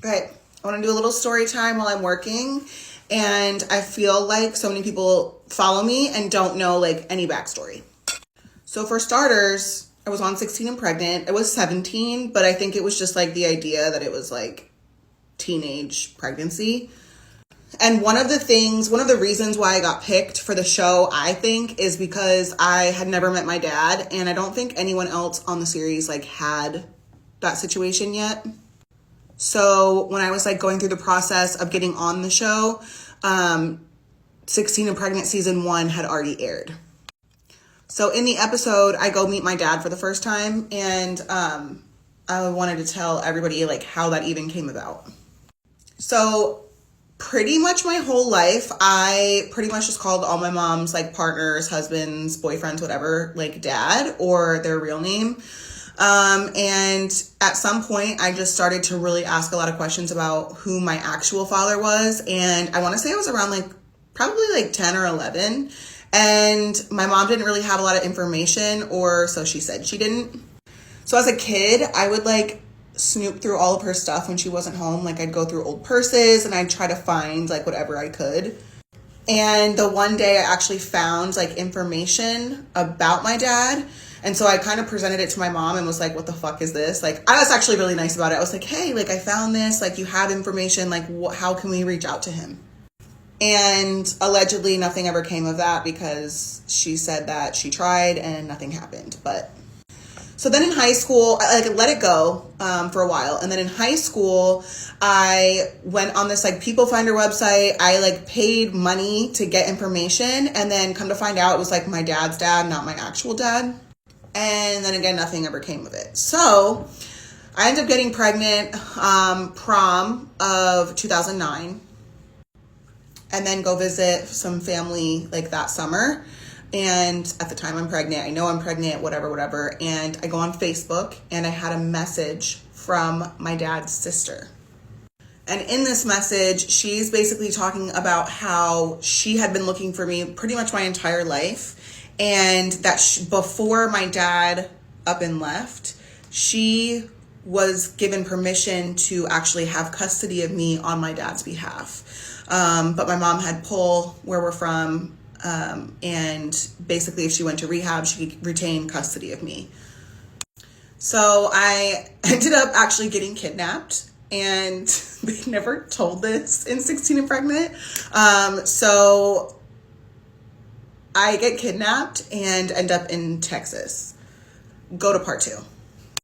Okay, I want to do a little story time while I'm working, and I feel like so many people follow me and don't know like any backstory. So for starters, I was on 16 and pregnant. I was 17, but I think it was just like the idea that it was like teenage pregnancy. And one of the reasons why I got picked for the show, I think, is because I had never met my dad, and I don't think anyone else on the series like had that situation yet. So when I was like going through the process of getting on the show, 16 and Pregnant season 1 had already aired. So in the episode, I go meet my dad for the first time, and I wanted to tell everybody like how that even came about. So pretty much my whole life, I pretty much just called all my mom's like partners, husbands, boyfriends, whatever, like dad or their real name. And at some point I just started to really ask a lot of questions about who my actual father was. And I want to say I was around like probably like 10 or 11. And my mom didn't really have a lot of information, or so she said she didn't. So as a kid, I would like snoop through all of her stuff when she wasn't home. Like I'd go through old purses and I'd try to find like whatever I could. And the one day I actually found like information about my dad. And so I kind of presented it to my mom and was like, what the fuck is this? Like, I was actually really nice about it. I was like, hey, like I found this, like you have information, like how can we reach out to him? And allegedly nothing ever came of that, because she said that she tried and nothing happened. But so then in high school, I like let it go for a while. And then in high school, I went on this like People Finder website. I like paid money to get information, and then come to find out it was like my dad's dad, not my actual dad. And then again, nothing ever came of it. So I ended up getting pregnant prom of 2009, and then go visit some family like that summer. And at the time I'm pregnant, I know I'm pregnant, whatever. And I go on Facebook and I had a message from my dad's sister. And in this message, she's basically talking about how she had been looking for me pretty much my entire life. And that before my dad up and left, she was given permission to actually have custody of me on my dad's behalf. But my mom had pull where we're from. And basically if she went to rehab, she could retain custody of me. So I ended up actually getting kidnapped, and they never told this in 16 and Pregnant. So I get kidnapped and end up in Texas. Go to part 2.